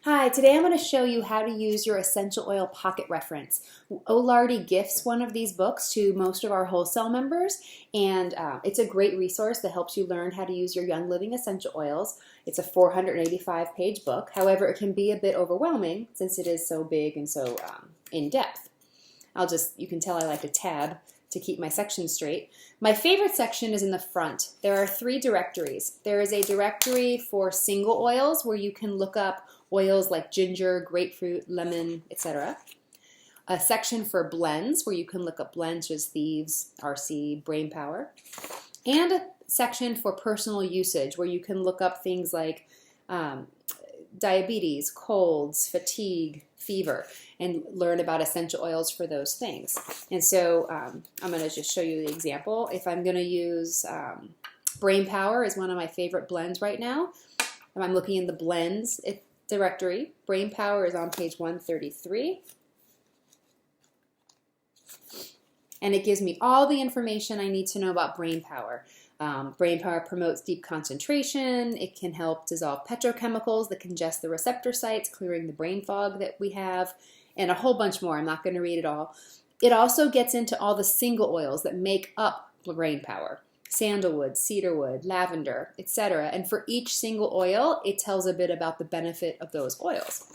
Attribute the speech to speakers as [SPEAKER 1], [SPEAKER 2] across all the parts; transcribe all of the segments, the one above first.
[SPEAKER 1] Hi, today I'm going to show you how to use your essential oil pocket reference. Olardy gifts one of these books to most of our wholesale members, and it's a great resource that helps you learn how to use your Young Living essential oils. It's a 485-page book. However, it can be a bit overwhelming since it is so big and so in-depth. You can tell I like to tab to keep my sections straight. My favorite section is in the front. There are 3 directories. There is a directory for single oils where you can look up oils like ginger, grapefruit, lemon, etc. A section for blends where you can look up blends such as Thieves, RC, Brain Power. And a section for personal usage where you can look up things like diabetes, colds, fatigue, fever, and learn about essential oils for those things. And so I'm going to just show you the example. If I'm going to use Brain Power is one of my favorite blends right now. If I'm looking in the blends directory, Brain Power is on page 133. And it gives me all the information I need to know about Brain Power. Brain Power promotes deep concentration. It can help dissolve petrochemicals that congest the receptor sites, clearing the brain fog that we have, and a whole bunch more. I'm not going to read it all. It also gets into all the single oils that make up Brain Power. Sandalwood, cedarwood, lavender, etc. And for each single oil, it tells a bit about the benefit of those oils.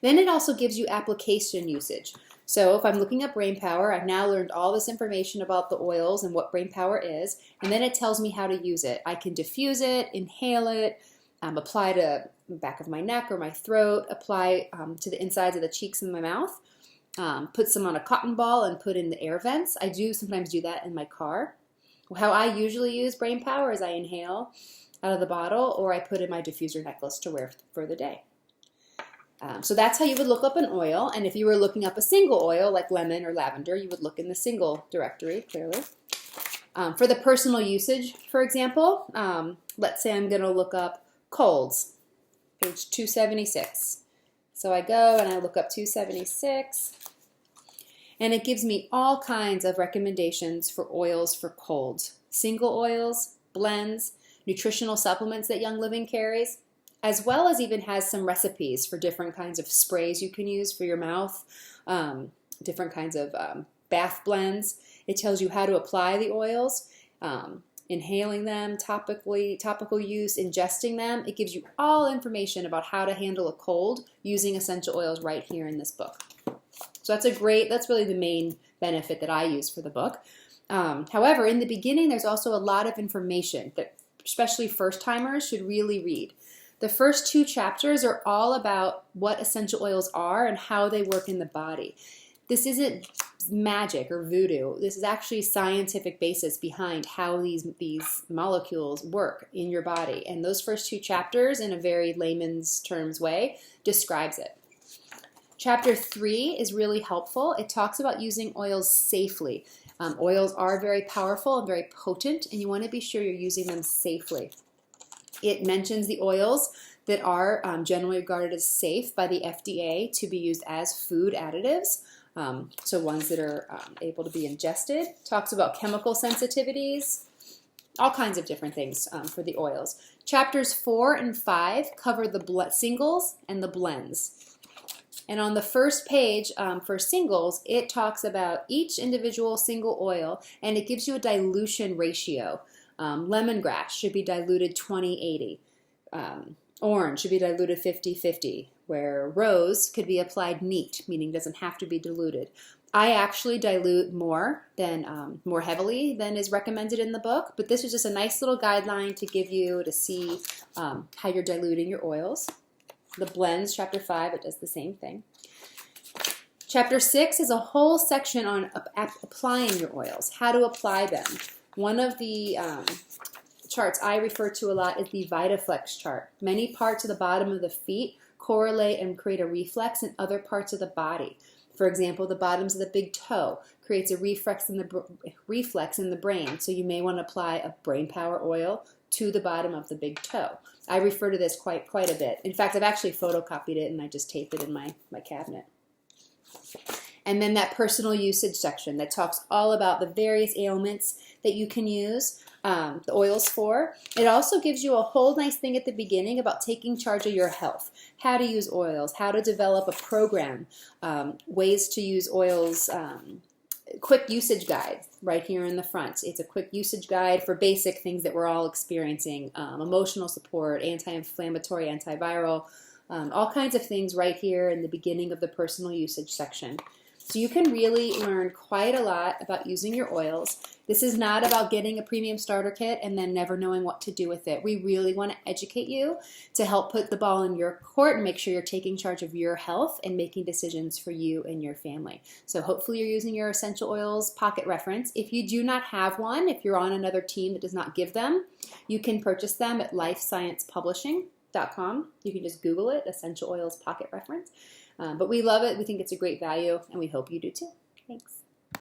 [SPEAKER 1] Then it also gives you application usage. So if I'm looking at Brain Power, I've now learned all this information about the oils and what Brain Power is, and then it tells me how to use it. I can diffuse it, inhale it, apply to the back of my neck or my throat, apply to the insides of the cheeks and my mouth, put some on a cotton ball and put in the air vents. I do sometimes do that in my car. How I usually use Brain Power is I inhale out of the bottle or I put in my diffuser necklace to wear for the day. So that's how you would look up an oil, and if you were looking up a single oil like lemon or lavender, you would look in the single directory, clearly. For the personal usage, for example, let's say I'm going to look up colds, page 276. So I go and I look up 276, and it gives me all kinds of recommendations for oils for colds. Single oils, blends, nutritional supplements that Young Living carries, as well as even has some recipes for different kinds of sprays you can use for your mouth, different kinds of bath blends. It tells you how to apply the oils, inhaling them, topical use, ingesting them. It gives you all information about how to handle a cold using essential oils right here in this book. So that's really the main benefit that I use for the book. However, in the beginning, there's also a lot of information that especially first-timers should really read. The first 2 chapters are all about what essential oils are and how they work in the body. This isn't magic or voodoo. This is actually scientific basis behind how these molecules work in your body. And those first 2 chapters, in a very layman's terms way, describes it. Chapter 3 is really helpful. It talks about using oils safely. Oils are very powerful and very potent, and you want to be sure you're using them safely. It mentions the oils that are generally regarded as safe by the FDA to be used as food additives, so ones that are able to be ingested. Talks about chemical sensitivities, all kinds of different things for the oils. Chapters 4 and 5 cover the singles and the blends. And on the first page for singles, it talks about each individual single oil, and it gives you a dilution ratio. Lemongrass should be diluted 20-80. Orange should be diluted 50-50, where rose could be applied neat, meaning it doesn't have to be diluted. I actually dilute more heavily than is recommended in the book, but this is just a nice little guideline to give you to see how you're diluting your oils. The blends, chapter 5, it does the same thing. Chapter 6 is a whole section on applying your oils, how to apply them. One of the charts I refer to a lot is the VitaFlex chart. Many parts of the bottom of the feet correlate and create a reflex in other parts of the body. For example, the bottoms of the big toe creates a reflex in the brain, so you may want to apply a Brain Power oil to the bottom of the big toe. I refer to this quite a bit. In fact, I've actually photocopied it and I just taped it in my cabinet. And then that personal usage section that talks all about the various ailments that you can use. the oils for. It also gives you a whole nice thing at the beginning about taking charge of your health, how to use oils, how to develop a program, ways to use oils, quick usage guide right here in the front. It's a quick usage guide for basic things that we're all experiencing, emotional support, anti-inflammatory, antiviral, all kinds of things right here in the beginning of the personal usage section. So you can really learn quite a lot about using your oils. This is not about getting a premium starter kit and then never knowing what to do with it. We really want to educate you to help put the ball in your court and make sure you're taking charge of your health and making decisions for you and your family. So hopefully you're using your essential oils pocket reference. If you do not have one, if you're on another team that does not give them, you can purchase them at lifesciencepublishing.com. You can just Google it, essential oils pocket reference. But we love it. We think it's a great value, and we hope you do too. Thanks.